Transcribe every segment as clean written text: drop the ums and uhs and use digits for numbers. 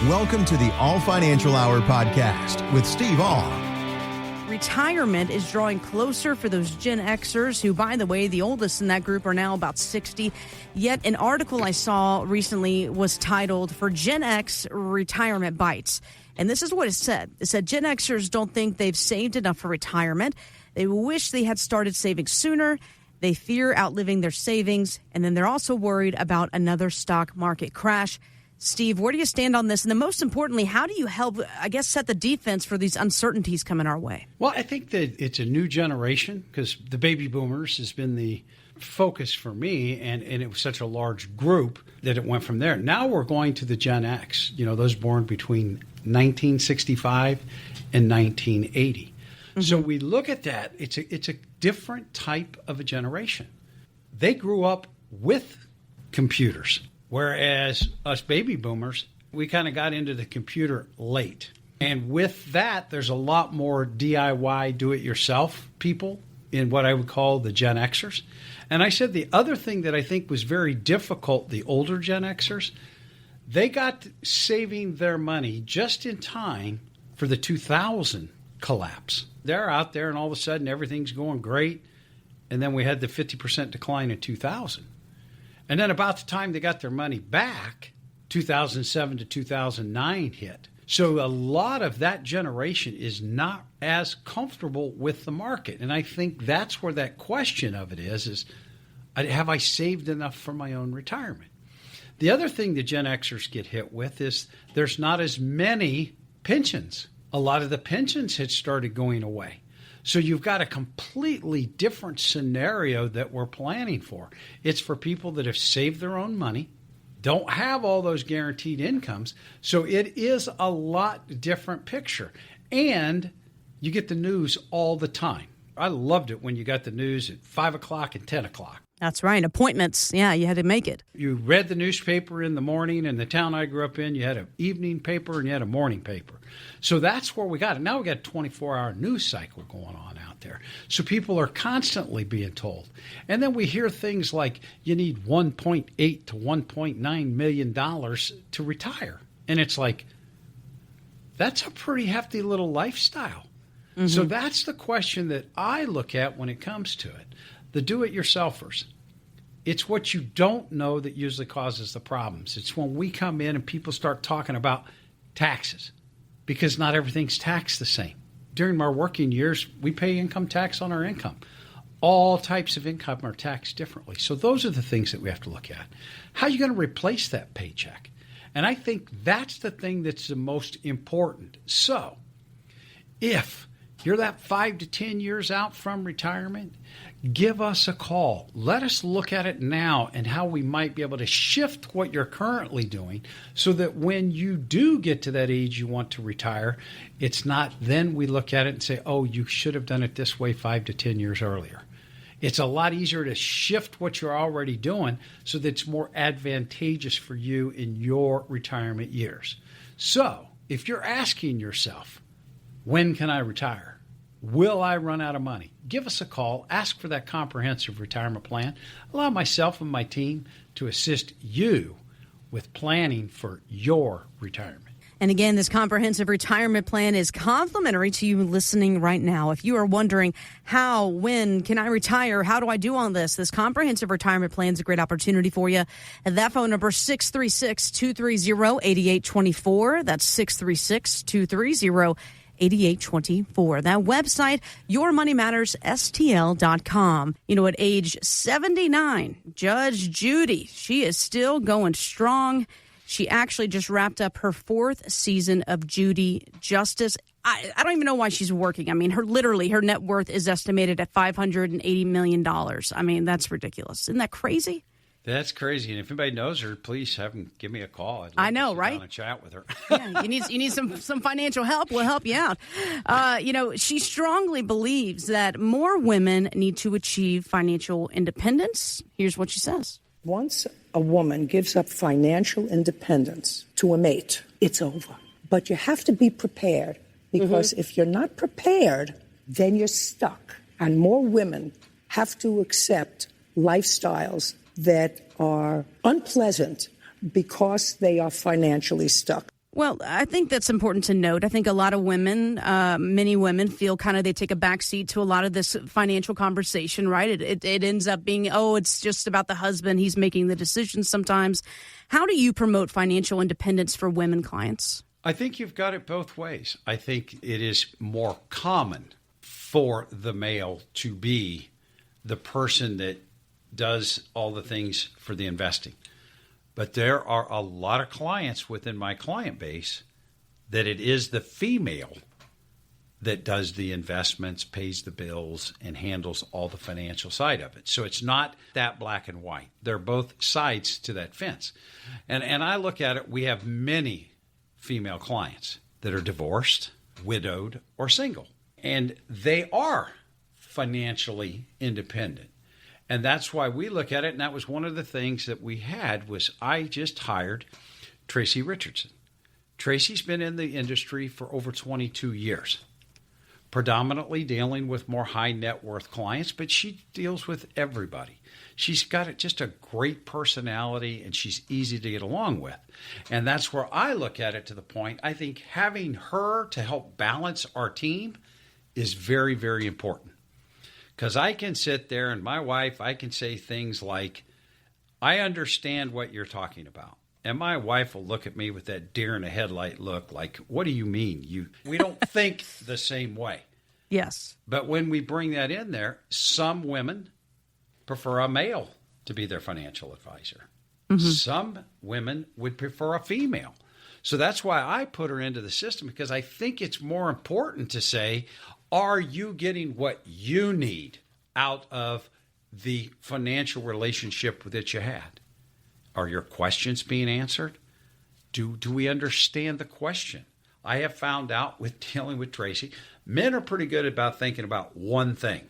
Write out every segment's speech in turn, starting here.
Welcome to the All Financial Hour podcast with Steve All. Retirement is drawing closer for those Gen Xers who, by the way, the oldest in that group are now about 60. Yet an article I saw recently was titled, "For Gen X, Retirement Bites." And this is what it said. It said Gen Xers don't think they've saved enough for retirement. They wish they had started saving sooner. They fear outliving their savings. And then they're also worried about another stock market crash. Steve, where do you stand on this? And then most importantly, how do you help, I guess, set the defense for these uncertainties coming our way? Well, I think that it's a new generation because the baby boomers has been the focus for me, and it was such a large group that it went from there. Now we're going to the Gen X, those born between 1965 and 1980. Mm-hmm. So we look at that. It's a different type of a generation. They grew up with computers. Whereas us baby boomers, we kind of got into the computer late. And with that, there's a lot more DIY, do-it-yourself people in what I would call the Gen Xers. And I said the other thing that I think was very difficult, the older Gen Xers, they got saving their money just in time for the 2000 collapse. They're out there and all of a sudden everything's going great. And then we had the 50% decline in 2000. And then about the time they got their money back, 2007 to 2009 hit. So a lot of that generation is not as comfortable with the market. And I think that's where that question of it is have I saved enough for my own retirement? The other thing the Gen Xers get hit with is there's not as many pensions. A lot of the pensions had started going away. So you've got a completely different scenario that we're planning for. It's for people that have saved their own money, don't have all those guaranteed incomes. So it is a lot different picture. And you get the news all the time. I loved it when you got the news at 5 o'clock and 10 o'clock. That's right. Appointments. Yeah, you had to make it. You read the newspaper in the morning. In the town I grew up in, you had an evening paper and you had a morning paper. So that's where we got it. Now we got a 24-hour news cycle going on out there. So people are constantly being told. And then we hear things like you need $1.8 to $1.9 million to retire. And it's like, that's a pretty hefty little lifestyle. Mm-hmm. So that's the question that I look at when it comes to it. The do-it-yourselfers. It's what you don't know that usually causes the problems. It's when we come in and people start talking about taxes because not everything's taxed the same. During our working years, we pay income tax on our income. All types of income are taxed differently. So those are the things that we have to look at. How are you going to replace that paycheck? And I think that's the thing that's the most important. So if you're that 5 to 10 years out from retirement, give us a call. Let us look at it now and how we might be able to shift what you're currently doing so that when you do get to that age you want to retire, it's not then we look at it and say, oh, you should have done it this way 5 to 10 years earlier. It's a lot easier to shift what you're already doing so that it's more advantageous for you in your retirement years. So if you're asking yourself, when can I retire? Will I run out of money? Give us a call. Ask for that comprehensive retirement plan. Allow myself and my team to assist you with planning for your retirement. And again, this comprehensive retirement plan is complimentary to you listening right now. If you are wondering how, when can I retire? How do I do on this? This comprehensive retirement plan is a great opportunity for you. And that phone number is 636-230-8824. That's 636-230-8824. 8824. That website, yourmoneymattersstl.com. At age 79, Judge Judy, she is still going strong. She actually just wrapped up her 4th season of Judy Justice. I don't even know why she's working. I mean, her net worth is estimated at $580 million. I mean, that's ridiculous. Isn't that crazy? That's crazy. And if anybody knows her, please have them give me a call. I know, right? Down and chat with her. Yeah, you need some financial help. We'll help you out. She strongly believes that more women need to achieve financial independence. Here's what she says. Once a woman gives up financial independence to a mate, it's over. But you have to be prepared because if you're not prepared, then you're stuck. And more women have to accept lifestyles that are unpleasant because they are financially stuck. Well, I think that's important to note. I think a lot of women, many women feel kind of they take a backseat to a lot of this financial conversation, right? It ends up being, it's just about the husband. He's making the decisions sometimes. How do you promote financial independence for women clients? I think you've got it both ways. I think it is more common for the male to be the person that does all the things for the investing. But there are a lot of clients within my client base that it is the female that does the investments, pays the bills, and handles all the financial side of it. So it's not that black and white. They're both sides to that fence. And I look at it, we have many female clients that are divorced, widowed, or single. And they are financially independent. And that's why we look at it. And that was one of the things that we had was I just hired Tracy Richardson. Tracy's been in the industry for over 22 years, predominantly dealing with more high net worth clients, but she deals with everybody. She's got just a great personality and she's easy to get along with. And that's where I look at it to the point, I think having her to help balance our team is very, very important. Because I can sit there and my wife, I can say things like, I understand what you're talking about. And my wife will look at me with that deer in a headlight look like, what do you mean? We don't think the same way. Yes. But when we bring that in there, some women prefer a male to be their financial advisor. Mm-hmm. Some women would prefer a female. So that's why I put her into the system, because I think it's more important to say, are you getting what you need out of the financial relationship that you had? Are your questions being answered? Do we understand the question? I have found out with dealing with Tracy, men are pretty good about thinking about one thing.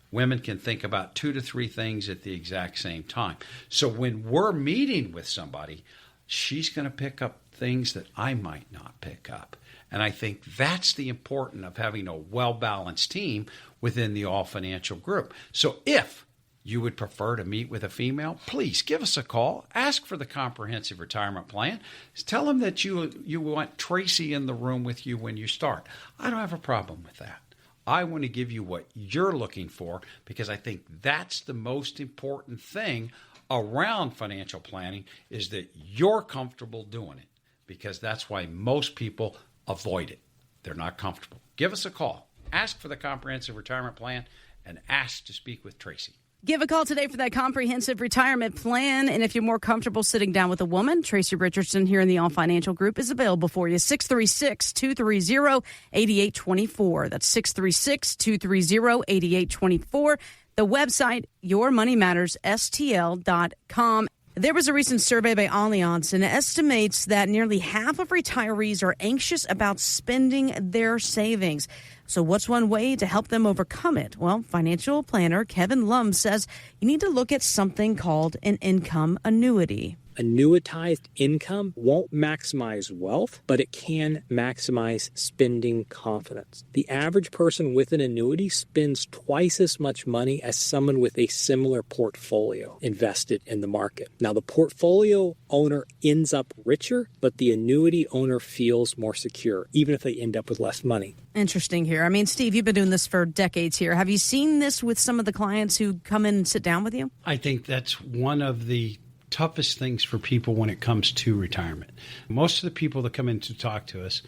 Women can think about 2 to 3 things at the exact same time. So when we're meeting with somebody, she's going to pick up things that I might not pick up. And I think that's the importance of having a well-balanced team within the All Financial Group. So if you would prefer to meet with a female, please give us a call. Ask for the comprehensive retirement plan. Tell them that you want Tracy in the room with you when you start. I don't have a problem with that. I want to give you what you're looking for, because I think that's the most important thing around financial planning, is that you're comfortable doing it, because that's why most people avoid it. They're not comfortable. Give us a call. Ask for the comprehensive retirement plan and ask to speak with Tracy. Give a call today for that comprehensive retirement plan. And if you're more comfortable sitting down with a woman, Tracy Richardson here in the All Financial Group is available for you. 636-230-8824. That's 636-230-8824. The website, yourmoneymattersstl.com. There was a recent survey by Allianz, and it estimates that nearly half of retirees are anxious about spending their savings. So what's one way to help them overcome it? Well, financial planner Kevin Lum says you need to look at something called an income annuity. Annuitized income won't maximize wealth, but it can maximize spending confidence. The average person with an annuity spends twice as much money as someone with a similar portfolio invested in the market. Now, the portfolio owner ends up richer, but the annuity owner feels more secure, even if they end up with less money. Interesting here. I mean, Steve, you've been doing this for decades here. Have you seen this with some of the clients who come in and sit down with you? I think that's one of the toughest things for people when it comes to retirement. Most of the people that come in to talk to us,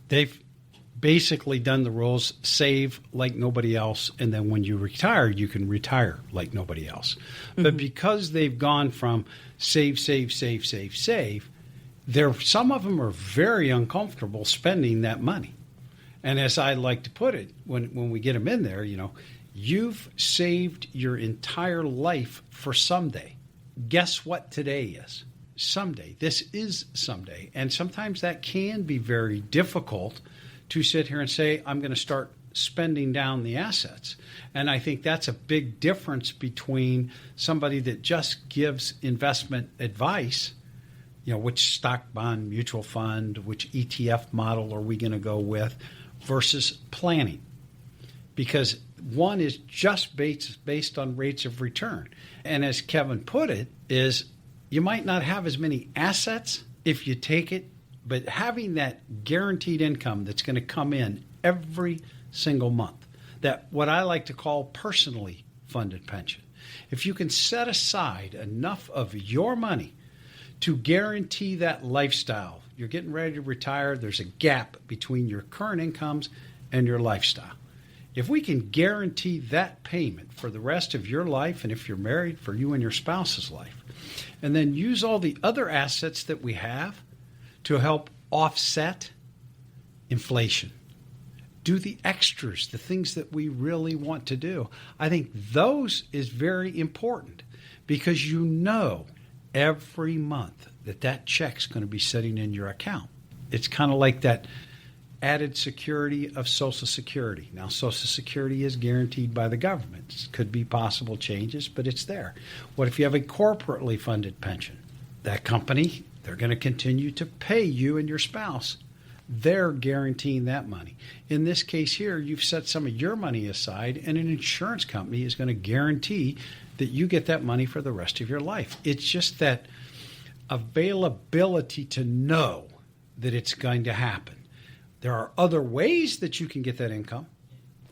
they've basically done the rules, save like nobody else, and then when you retire, you can retire like nobody else. Mm-hmm. But because they've gone from save, some of them are very uncomfortable spending that money. And as I like to put it, when we get them in there, you've saved your entire life for someday. Guess what today is? Someday. This is someday. And sometimes that can be very difficult to sit here and say, I'm going to start spending down the assets. And I think that's a big difference between somebody that just gives investment advice, which stock, bond, mutual fund, which ETF model are we going to go with, versus planning. Because one is just based on rates of return. And as Kevin put it, is you might not have as many assets if you take it But having that guaranteed income that's going to come in every single month, that what I like to call personally funded pension, if you can set aside enough of your money to guarantee that lifestyle, you're getting ready to retire, there's a gap between your current incomes and your lifestyle. If we can guarantee that payment for the rest of your life, and if you're married, for you and your spouse's life, and then use all the other assets that we have to help offset inflation, do the extras, the things that we really want to do, I think those is very important, because you know every month that check's going to be sitting in your account. It's kind of like that added security of Social Security. Now, Social Security is guaranteed by the government. It could be possible changes, but it's there. What if you have a corporately funded pension? That company, they're going to continue to pay you and your spouse. They're guaranteeing that money. In this case here, you've set some of your money aside, and an insurance company is going to guarantee that you get that money for the rest of your life. It's just that availability to know that it's going to happen. There are other ways that you can get that income.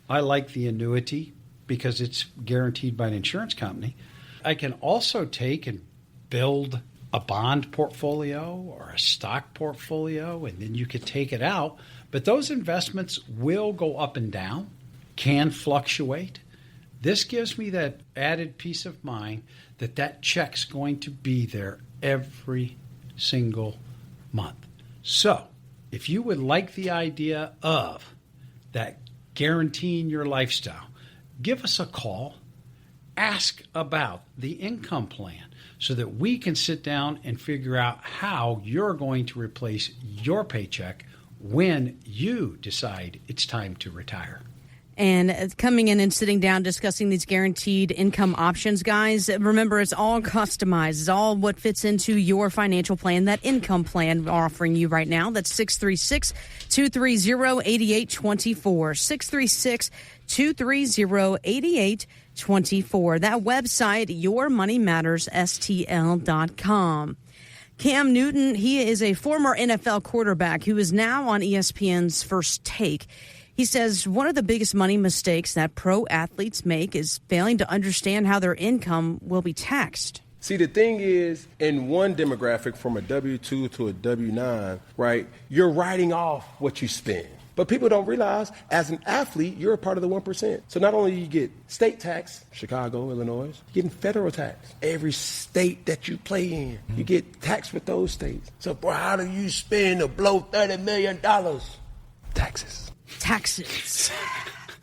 I like the annuity because it's guaranteed by an insurance company. I can also take and build a bond portfolio or a stock portfolio, and then you could take it out. But those investments will go up and down, can fluctuate. This gives me that added peace of mind that check's going to be there every single month. So, if you would like the idea of that guaranteeing your lifestyle, give us a call. Ask about the income plan so that we can sit down and figure out how you're going to replace your paycheck when you decide it's time to retire. And coming in and sitting down discussing these guaranteed income options, guys, remember, it's all customized. It's all what fits into your financial plan, that income plan we're offering you right now. That's 636-230-8824. 636-230-8824. That website, yourmoneymattersstl.com. Cam Newton, he is a former NFL quarterback who is now on ESPN's First Take. He says one of the biggest money mistakes that pro athletes make is failing to understand how their income will be taxed. See, the thing is, in one demographic, from a W-2 to a W-9, right, you're writing off what you spend. But people don't realize, as an athlete, you're a part of the 1%. So not only do you get state tax, Chicago, Illinois, you're getting federal tax. Every state that you play in, you get taxed with those states. So, boy, how do you spend to blow $30 million? Taxes. Taxes.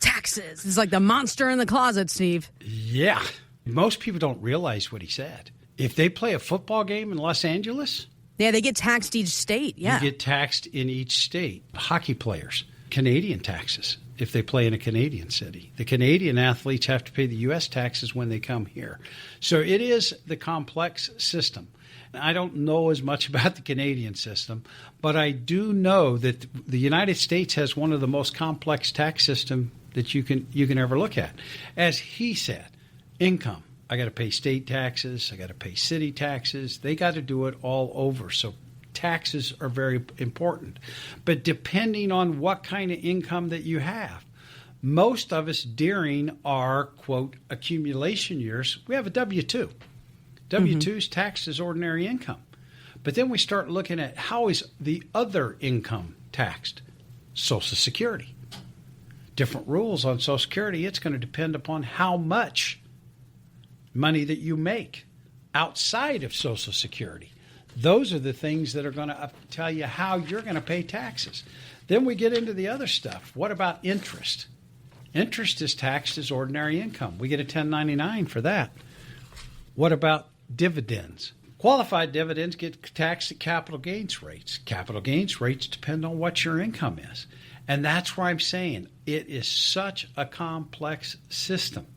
It's like the monster in the closet, Steve. Yeah. Most people don't realize what he said. If they play a football game in Los Angeles, yeah, they get taxed each state. Yeah. You get taxed in each state. Hockey players, Canadian taxes if they play in a Canadian city. The Canadian athletes have to pay the U.S. taxes when they come here. So it is the complex system. I don't know as much about the Canadian system, but I do know that the United States has one of the most complex tax systems that you can ever look at. As he said, income. I got to pay state taxes. I got to pay city taxes. They got to do it all over. So taxes are very important. But depending on what kind of income that you have, most of us during our, quote, accumulation years, we have a W-2. W-2 is taxed as ordinary income. But then we start looking at how is the other income taxed? Social Security. Different rules on Social Security. It's going to depend upon how much money that you make outside of Social Security. Those are the things that are going to tell you how you're going to pay taxes. Then we get into the other stuff. What about interest? Interest is taxed as ordinary income. We get a 1099 for that. What about dividends? Qualified dividends get taxed at capital gains rates. Capital gains rates depend on what your income is. And that's why I'm saying it is such a complex system.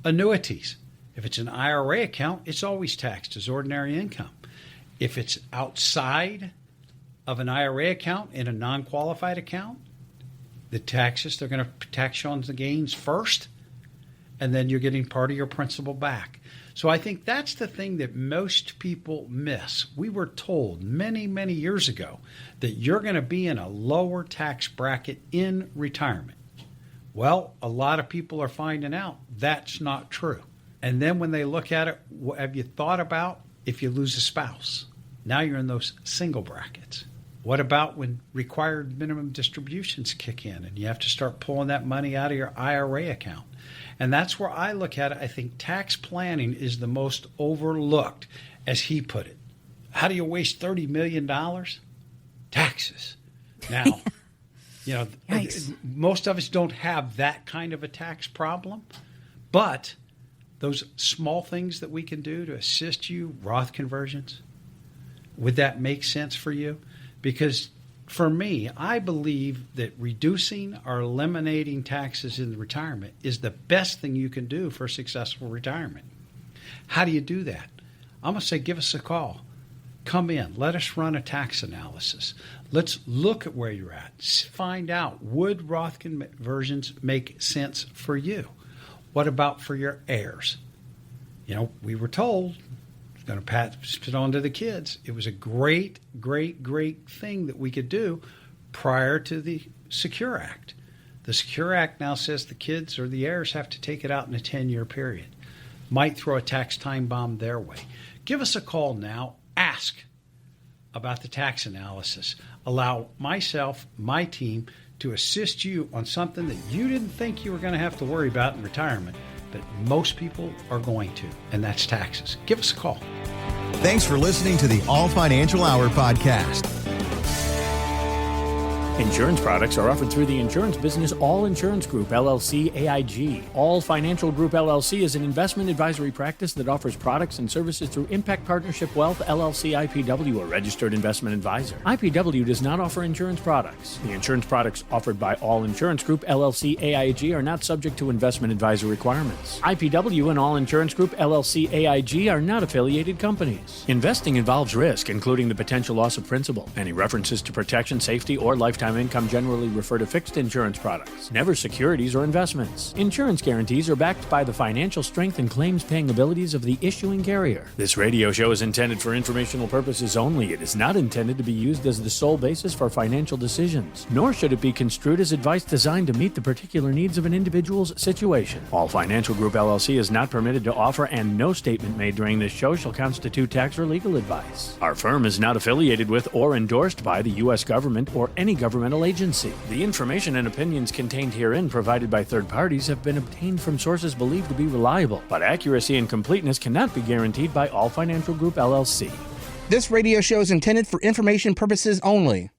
Annuities. If it's an IRA account, it's always taxed as ordinary income. If it's outside of an IRA account in a non-qualified account, the taxes, they're going to tax you on the gains first, and then you're getting part of your principal back. So I think that's the thing that most people miss. We were told many, many years ago that you're going to be in a lower tax bracket in retirement. Well, a lot of people are finding out that's not true. And then when they look at it, have you thought about if you lose a spouse? Now you're in those single brackets. What about when required minimum distributions kick in and you have to start pulling that money out of your IRA account? And that's where I look at it. I think tax planning is the most overlooked, as he put it. How do you waste $30 million? Taxes. Now, most of us don't have that kind of a tax problem, but those small things that we can do to assist you, Roth conversions, would that make sense for you? Because for me, I believe that reducing or eliminating taxes in retirement is the best thing you can do for a successful retirement. How do you do that? I'm going to say give us a call. Come in. Let us run a tax analysis. Let's look at where you're at. Find out, would Roth conversions make sense for you? What about for your heirs? We were told it's going to pass it on to the kids. It was a great, great, great thing that we could do prior to the Secure Act. The Secure Act now says the kids or the heirs have to take it out in a 10-year period. Might throw a tax time bomb their way. Give us a call now. Ask about the tax analysis. Allow myself, my team, to assist you on something that you didn't think you were going to have to worry about in retirement, but most people are going to, and that's taxes. Give us a call. Thanks for listening to the All Financial Hour podcast. Insurance products are offered through the insurance business All Insurance Group, LLC, AIG. All Financial Group, LLC is an investment advisory practice that offers products and services through Impact Partnership Wealth, LLC, IPW, a registered investment advisor. IPW does not offer insurance products. The insurance products offered by All Insurance Group, LLC, AIG are not subject to investment advisory requirements. IPW and All Insurance Group, LLC, AIG are not affiliated companies. Investing involves risk, including the potential loss of principal. Any references to protection, safety, or lifetime income generally refer to fixed insurance products, never securities or investments. Insurance guarantees are backed by the financial strength and claims-paying abilities of the issuing carrier. This radio show is intended for informational purposes only. It is not intended to be used as the sole basis for financial decisions, nor should it be construed as advice designed to meet the particular needs of an individual's situation. All Financial Group, LLC is not permitted to offer, and no statement made during this show shall constitute tax or legal advice. Our firm is not affiliated with or endorsed by the U.S. government or any governmental agency. The information and opinions contained herein provided by third parties have been obtained from sources believed to be reliable, but accuracy and completeness cannot be guaranteed by All Financial Group, LLC. This radio show is intended for information purposes only.